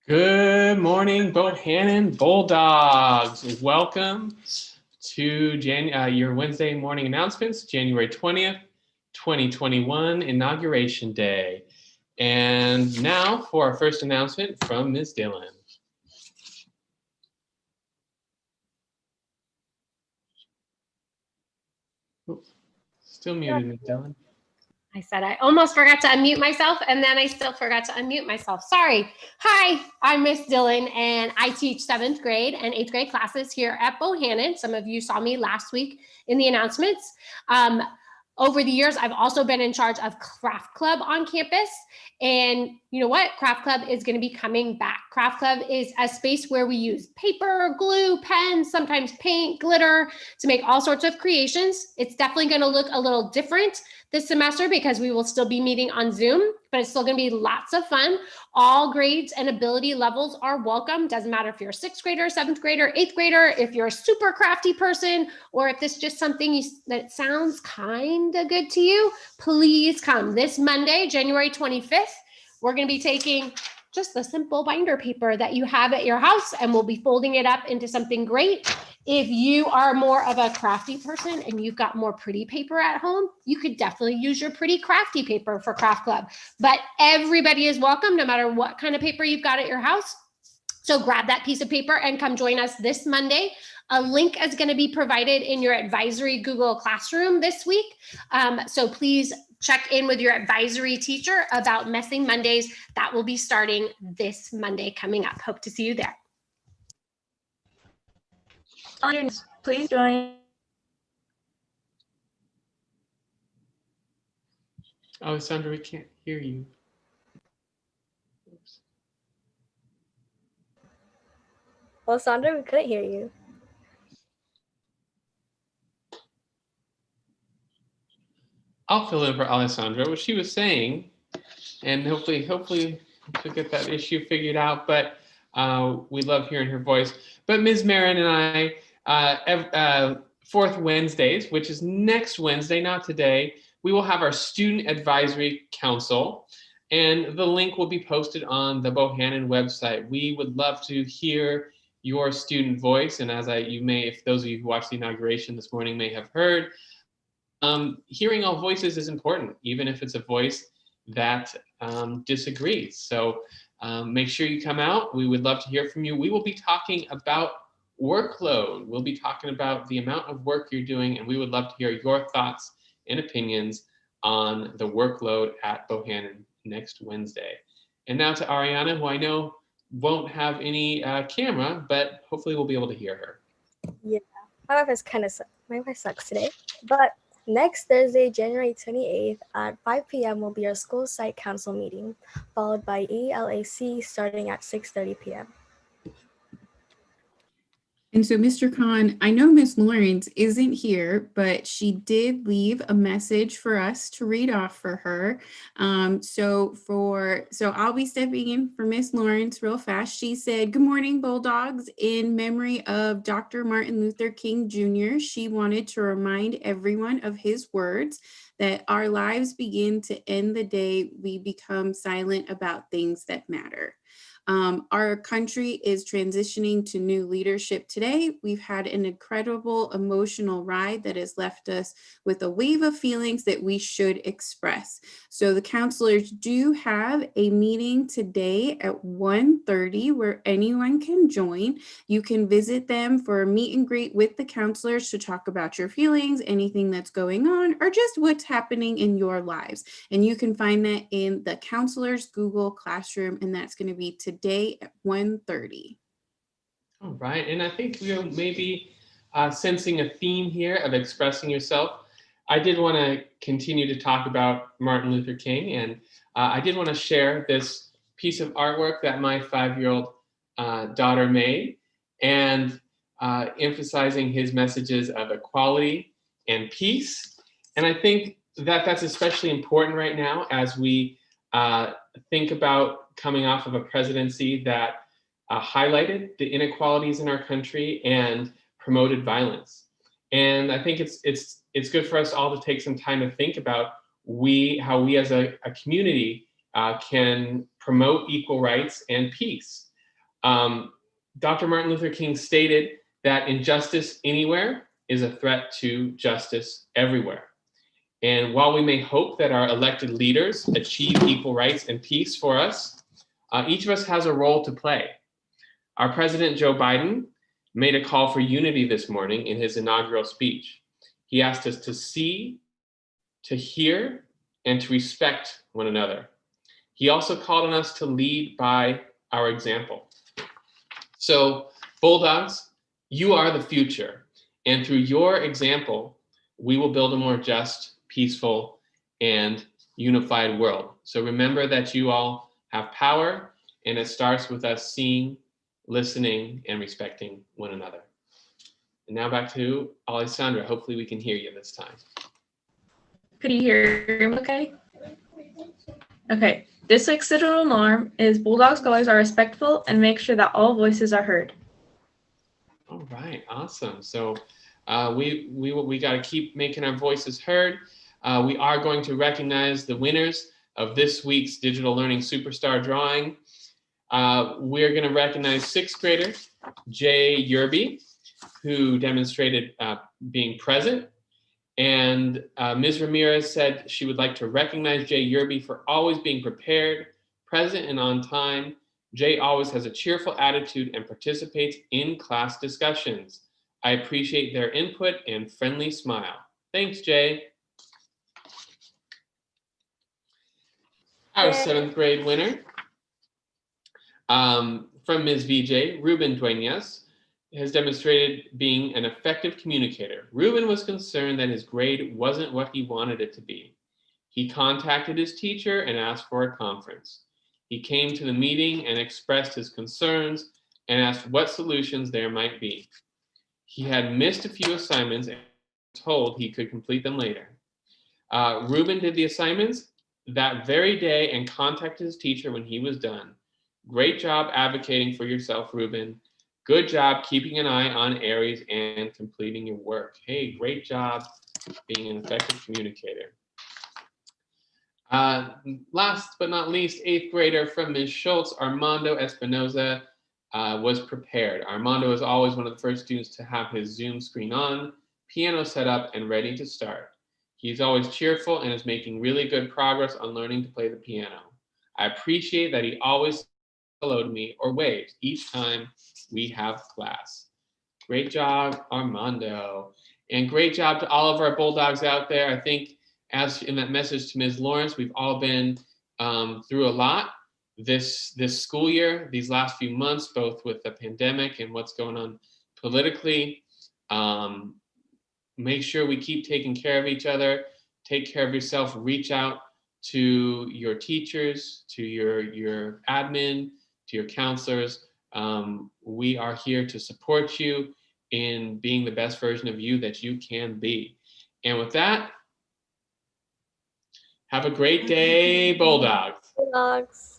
Good morning, Bohannon Bulldogs. Welcome to your Wednesday morning announcements, January 20th, 2021, Inauguration Day. And now for our first announcement from Ms. Dillon. Still muted, Ms. Dillon. I said I almost forgot to unmute myself, and then I still forgot to unmute myself. Sorry. Hi, I'm Miss Dillon, and I teach 7th grade and 8th grade classes here at Bohannon. Some of you saw me last week in the announcements. Over the years, I've also been in charge of Craft Club on campus. And you know what? Craft Club is going to be coming back. Craft Club is a space where we use paper, glue, pens, sometimes paint, glitter to make all sorts of creations. It's definitely going to look a little different this semester because we will still be meeting on Zoom, but it's still going to be lots of fun. All grades and ability levels are welcome. Doesn't matter if you're a 6th grader, 7th grader, 8th grader, if you're a super crafty person, or if this is just something that sounds kind of good to you, please come. This Monday, January 25th, we're going to be taking just the simple binder paper that you have at your house, and we'll be folding it up into something great. If you are more of a crafty person and you've got more pretty paper at home, you could definitely use your pretty crafty paper for Craft Club. But everybody is welcome, no matter what kind of paper you've got at your house. So grab that piece of paper and come join us this Monday. A link is going to be provided in your advisory Google Classroom this week. So please check in with your advisory teacher about Messing Mondays. That will be starting this Monday coming up. Hope to see you there. Students, please join. Alessandra, we can't hear you. Oops. Alessandra, we couldn't hear you. I'll fill in for Alessandra. What she was saying, and hopefully she'll get that issue figured out, but we love hearing her voice. But Ms. Marin and I, fourth Wednesdays, which is next Wednesday, not today, we will have our Student Advisory Council, and the link will be posted on the Bohannon website. We would love to hear your student voice, and as if those of you who watched the inauguration this morning may have heard, hearing all voices is important, even if it's a voice that disagrees. So make sure you come out. We would love to hear from you. We will be talking about workload. We'll be talking about the amount of work you're doing, and we would love to hear your thoughts and opinions on the workload at Bohannon next Wednesday. And now to Ariana, who I know won't have any camera, but hopefully we'll be able to hear her. Yeah, my Wi-Fi sucks today, but next Thursday, January 28th at 5 p.m. will be our school site council meeting, followed by ELAC starting at 6:30 p.m. And so, Mr. Khan, I know Miss Lawrence isn't here, but she did leave a message for us to read off for her. So I'll be stepping in for Miss Lawrence real fast. She said, "Good morning, Bulldogs. In memory of Dr. Martin Luther King Jr., she wanted to remind everyone of his words that our lives begin to end the day we become silent about things that matter." Our country is transitioning to new leadership today. We've had an incredible emotional ride that has left us with a wave of feelings that we should express. So the counselors do have a meeting today at 1:30 where anyone can join. You can visit them for a meet and greet with the counselors to talk about your feelings, anything that's going on, or just what's happening in your lives. And you can find that in the counselors Google Classroom, and that's going to be today at 1:30. All right, and I think we may be sensing a theme here of expressing yourself. I did want to continue to talk about Martin Luther King, and I did want to share this piece of artwork that my 5-year-old daughter made, and emphasizing his messages of equality and peace. And I think that that's especially important right now as we think about coming off of a presidency that highlighted the inequalities in our country and promoted violence. And I think it's good for us all to take some time to think about how we as a community can promote equal rights and peace. Dr. Martin Luther King stated that injustice anywhere is a threat to justice everywhere. And while we may hope that our elected leaders achieve equal rights and peace for us, each of us has a role to play. Our President Joe Biden made a call for unity this morning in his inaugural speech. He asked us to see, to hear, and to respect one another. He also called on us to lead by our example. So, Bulldogs, you are the future. And through your example, we will build a more just, peaceful, and unified world. So remember that you all have power, and it starts with us seeing, listening, and respecting one another. And now back to Alessandra. Hopefully we can hear you this time. Could you hear me okay? Okay. This week's digital norm is Bulldog scholars are respectful and make sure that all voices are heard. All right, awesome. So we got to keep making our voices heard. We are going to recognize the winners of this week's Digital Learning Superstar Drawing. We're going to recognize sixth grader Jay Yerby, who demonstrated being present. And Ms. Ramirez said she would like to recognize Jay Yerby for always being prepared, present, and on time. Jay always has a cheerful attitude and participates in class discussions. I appreciate their input and friendly smile. Thanks, Jay. Our seventh grade winner from Ms. VJ, Ruben Duenas, has demonstrated being an effective communicator. Ruben was concerned that his grade wasn't what he wanted it to be. He contacted his teacher and asked for a conference. He came to the meeting and expressed his concerns and asked what solutions there might be. He had missed a few assignments and was told he could complete them later. Ruben did the assignments that very day and contacted his teacher when he was done. Great job advocating for yourself, Ruben. Good job keeping an eye on Aries and completing your work. Hey, great job being an effective communicator. Last but not least, eighth grader from Ms. Schultz, Armando Espinoza, was prepared. Armando is always one of the first students to have his Zoom screen on, piano set up, and ready to start. He's always cheerful and is making really good progress on learning to play the piano. I appreciate that he always says hello to me or waves each time we have class. Great job, Armando. And great job to all of our Bulldogs out there. I think as in that message to Ms. Lawrence, we've all been through a lot this school year, these last few months, both with the pandemic and what's going on politically. Make sure we keep taking care of each other, take care of yourself, reach out to your teachers, to your admin, to your counselors. We are here to support you in being the best version of you that you can be. And with that, have a great day, Bulldogs. Bulldogs.